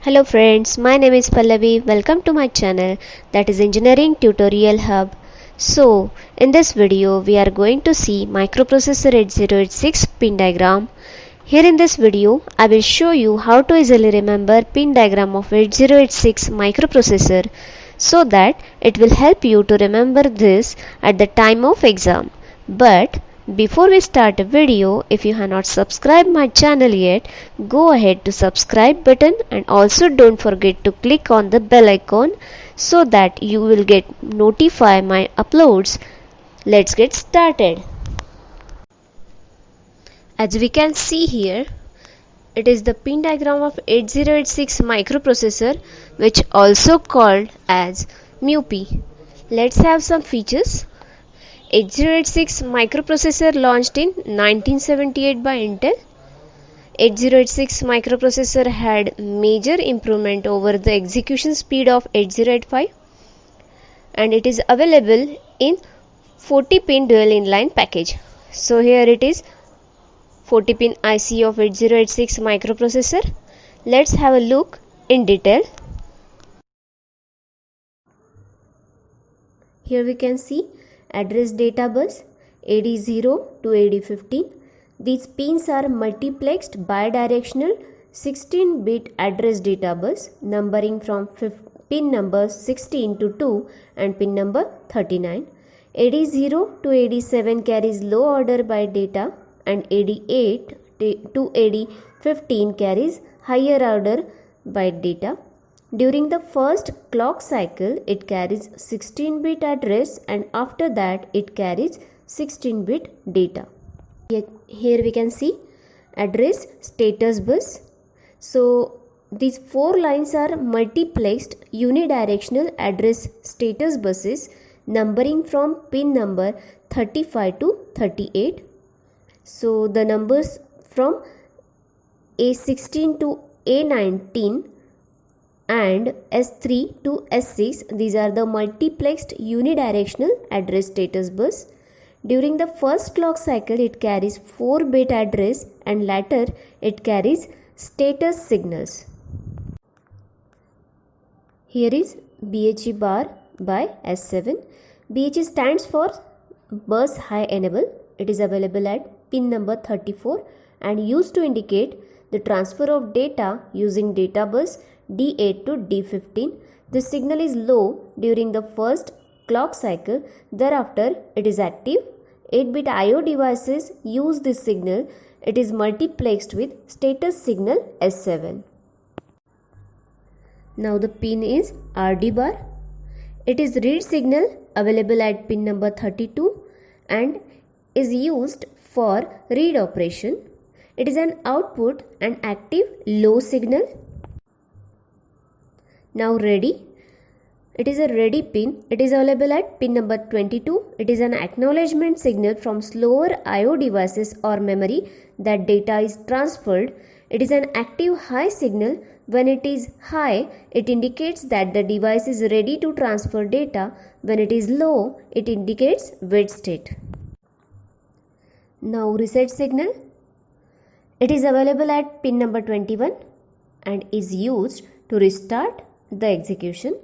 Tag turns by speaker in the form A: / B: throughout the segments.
A: Hello friends, my name is Pallavi. Welcome to my channel, that is Engineering Tutorial Hub. So, in this video we are going to see microprocessor 8086 pin diagram. Here in this video I will show you how to easily remember pin diagram of 8086 microprocessor so that it will help you to remember this at the time of exam. But before we start the video, if you have not subscribed my channel yet, go ahead to subscribe button and also don't forget to click on the bell icon so that you will get notify my uploads. Let's get started. As we can see here, it is the pin diagram of 8086 microprocessor, which also called as MUPI. Let's have some features. 8086 microprocessor launched in 1978 by Intel. 8086 microprocessor had major improvement over the execution speed of 8085, and it is available in 40 pin dual inline package. So here it is 40 pin IC of 8086 microprocessor. Let's have a look in detail. Here we can see address data bus AD0 to AD15. These pins are multiplexed bidirectional 16-bit address data bus numbering from pin number 16 to 2 and pin number 39. AD0 to AD7 carries low order byte data and AD8 to AD15 carries higher order byte data. During the first clock cycle, it carries 16-bit address and after that it carries 16-bit data. Here we can see address status bus. So these four lines are multiplexed unidirectional address status buses numbering from pin number 35 to 38. So the numbers from A16 to A19 and S3 to S6, these are the multiplexed unidirectional address status bus. During the first clock cycle, it carries 4-bit address and later it carries status signals. Here is BHE bar by S7. BHE stands for bus high enable. It is available at pin number 34 and used to indicate the transfer of data using data bus D8 to D15. This signal is low during the first clock cycle. Thereafter, it is active. 8-bit IO devices use this signal. It is multiplexed with status signal S7. Now the pin is RD bar. It is read signal available at pin number 32 and is used for read operation. It is an output and active low signal. Now ready. It is a ready pin. It is available at pin number 22. It is an acknowledgement signal from slower IO devices or memory that data is transferred. It is an active high signal. When it is high, it indicates that the device is ready to transfer data. When it is low, it indicates wait state. Now reset signal. It is available at pin number 21 and is used to restart the execution.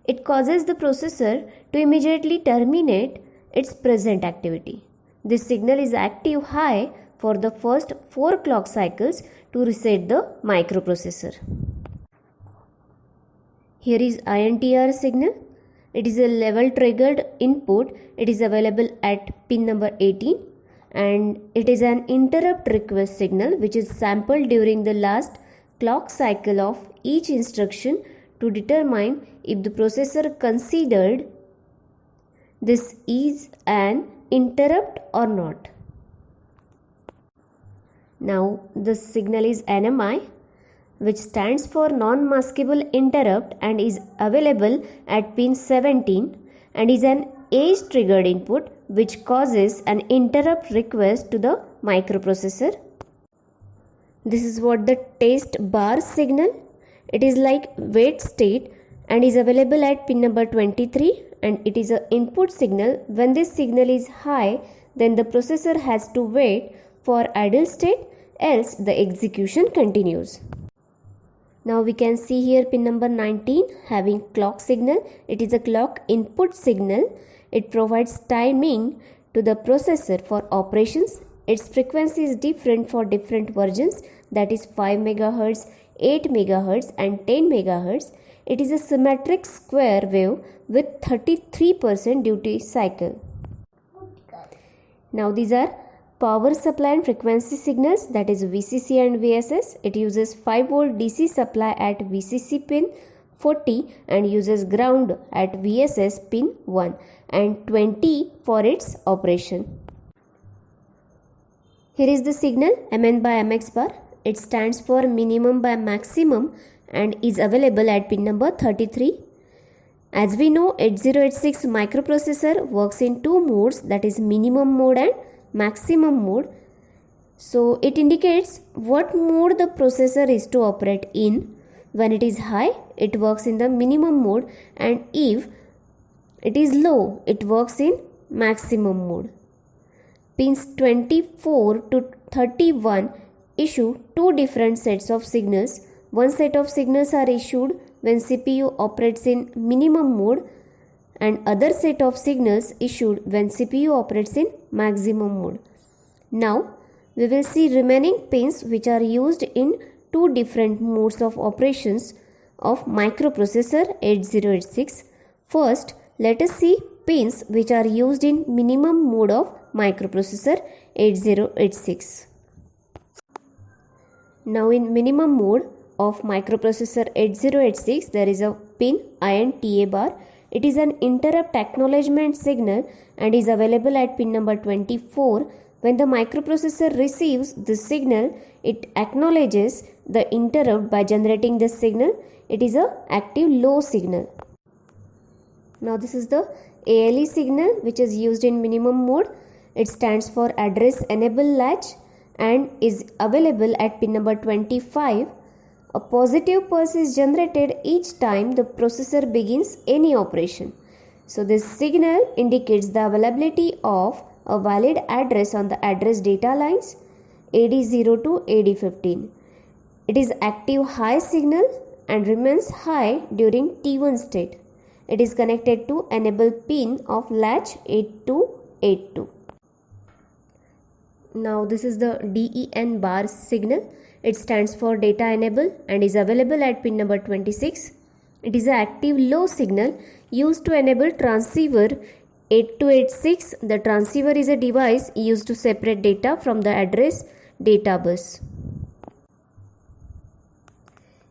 A: It causes the processor to immediately terminate its present activity. This signal is active high for the first 4 clock cycles to reset the microprocessor. Here is INTR signal. It is a level triggered input. It is available at pin number 18 and it is an interrupt request signal which is sampled during the last clock cycle of each instruction to determine if the processor considered this is an interrupt or not. Now the signal is NMI, which stands for non-maskable interrupt and is available at pin 17 and is an age triggered input which causes an interrupt request to the microprocessor. This is what the test bar signal. It is like wait state and is available at pin number 23 and it is an input signal. When this signal is high, then the processor has to wait for idle state, else the execution continues. Now we can see here pin number 19 having clock signal. It is a clock input signal. It provides timing to the processor for operations. Its frequency is different for different versions, that is 5 MHz, 8 MHz and 10 MHz. It is a symmetric square wave with 33% duty cycle. Now these are power supply and frequency signals, that is VCC and VSS. It uses 5 volt DC supply at VCC pin 40 and uses ground at VSS pin 1 and 20 for its operation. Here is the signal MN by MX bar. It stands for minimum by maximum and is available at pin number 33. As we know, 8086 microprocessor works in two modes, that is minimum mode and maximum mode. So it indicates what mode the processor is to operate in. When it is high, it works in the minimum mode, and if it is low, it works in maximum mode. Pins 24 to 31 issue two different sets of signals. One set of signals are issued when CPU operates in minimum mode and other set of signals issued when CPU operates in maximum mode. Now we will see remaining pins which are used in two different modes of operations of microprocessor 8086. First, let us see pins which are used in minimum mode of microprocessor 8086. Now in minimum mode of microprocessor 8086, there is a pin INTA bar. It is an interrupt acknowledgement signal and is available at pin number 24. When the microprocessor receives this signal, it acknowledges the interrupt by generating this signal. It is a active low signal. Now this is the ALE signal which is used in minimum mode. It stands for address enable latch and is available at pin number 25. A positive pulse is generated each time the processor begins any operation. So this signal indicates the availability of a valid address on the address data lines AD0 to AD15. It is active high signal and remains high during T1 state. It is connected to enable pin of latch 8282. Now this is the DEN bar signal. It stands for data enable and is available at pin number 26. It is an active low signal used to enable transceiver 8286. The transceiver is a device used to separate data from the address data bus.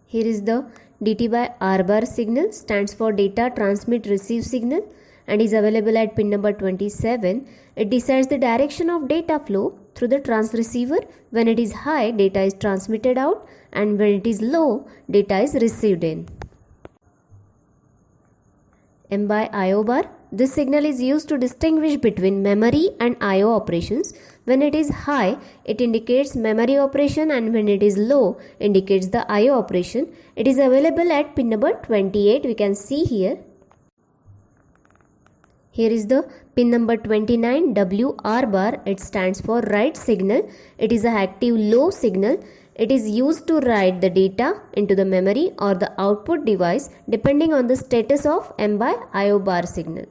A: Here is the DT by R bar signal, stands for data transmit receive signal and is available at pin number 27. It decides the direction of data flow through the transceiver. When it is high, data is transmitted out, and when it is low, data is received in. M by IO bar. This signal is used to distinguish between memory and IO operations. When it is high, it indicates memory operation, and when it is low, indicates the IO operation. It is available at pin number 28. We can see here. Here is the pin number 29 WR bar. It stands for write signal. It is an active low signal. It is used to write the data into the memory or the output device depending on the status of M by IO bar signal.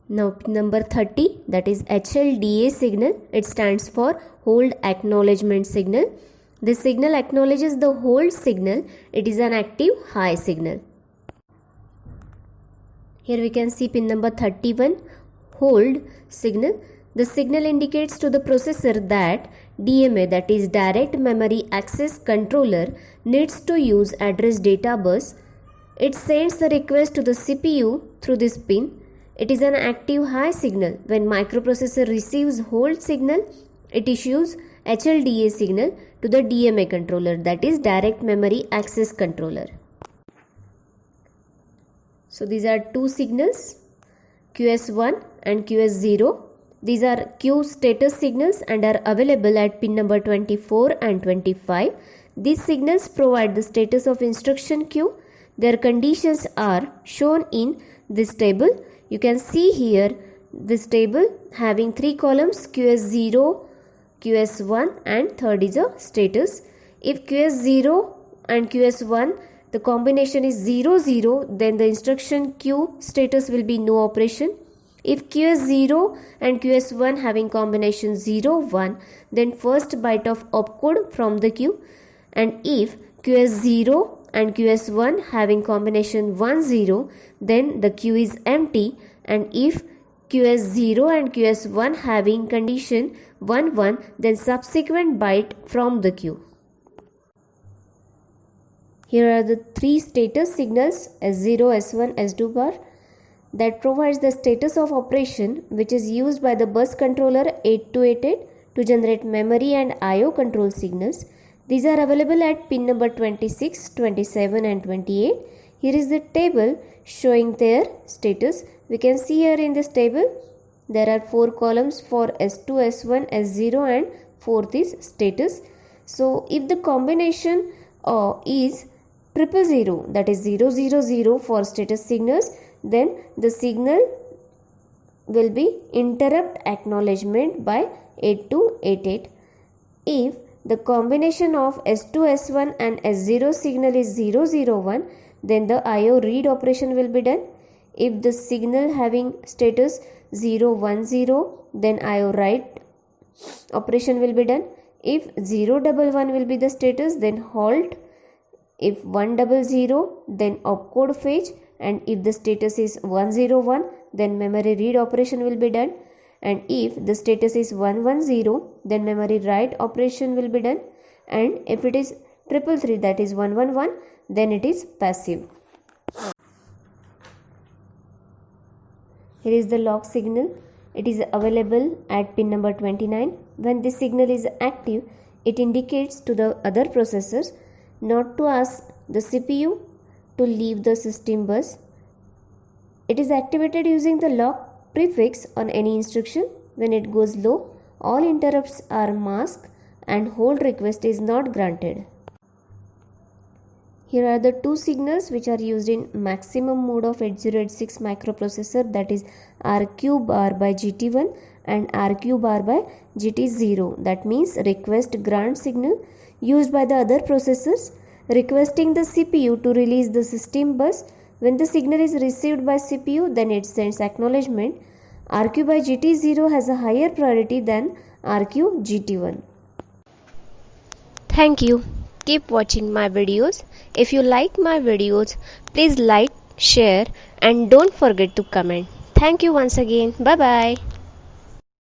A: Now pin number 30, that is HLDA signal. It stands for hold acknowledgement signal. This signal acknowledges the hold signal. It is an active high signal. Here we can see pin number 31, hold signal. The signal indicates to the processor that DMA, that is direct memory access controller, needs to use address data bus. It sends the request to the CPU through this pin. It is an active high signal. When microprocessor receives hold signal, it issues HLDA signal to the DMA controller, that is direct memory access controller. So these are two signals, QS1 and QS0. These are queue status signals and are available at pin number 24 and 25. These signals provide the status of instruction queue. Their conditions are shown in this table. You can see here this table having three columns, QS0, QS1 and third is a status. If QS0 and QS1, the combination is 0 0, then the instruction Q status will be no operation. If QS0 and QS1 having combination 0 1, then first byte of opcode from the queue, and if QS0 and QS1 having combination 1 0, then the queue is empty, and if QS0 and QS1 having condition 1 1, then subsequent byte from the queue. Here are the three status signals S0, S1, S2 bar that provides the status of operation, which is used by the bus controller 8288 to generate memory and IO control signals. These are available at pin number 26, 27 and 28. Here is the table showing their status. We can see here in this table there are 4 columns for S2, S1, S0 and 4th is status. So if the combination is 000, that is 000 for status signals, then the signal will be interrupt acknowledgement by 8288. If the combination of S2, S1 and S0 signal is 001, then the IO read operation will be done. If the signal having status 010, then IO write operation will be done. If 011 will be the status, then halt. If 100, then opcode fetch, and if the status is 101, then memory read operation will be done, and if the status is 110, then memory write operation will be done, and if it is 333, that is 111, then it is passive. Here is the lock signal. It is available at pin number 29. When this signal is active, it indicates to the other processors not to ask the CPU to leave the system bus. It is activated using the lock prefix on any instruction. When it goes low, all interrupts are masked and hold request is not granted. Here are the two signals which are used in maximum mode of 8086 microprocessor, that is RQ bar by GT1 and RQ bar by GT0. That means request grant signal used by the other processors requesting the CPU to release the system bus. When the signal is received by CPU, then it sends acknowledgement. RQ by GT0 has a higher priority than RQ GT1. Thank you. Keep watching my videos. If you like my videos, please like, share and don't forget to comment. Thank you once again. Bye bye.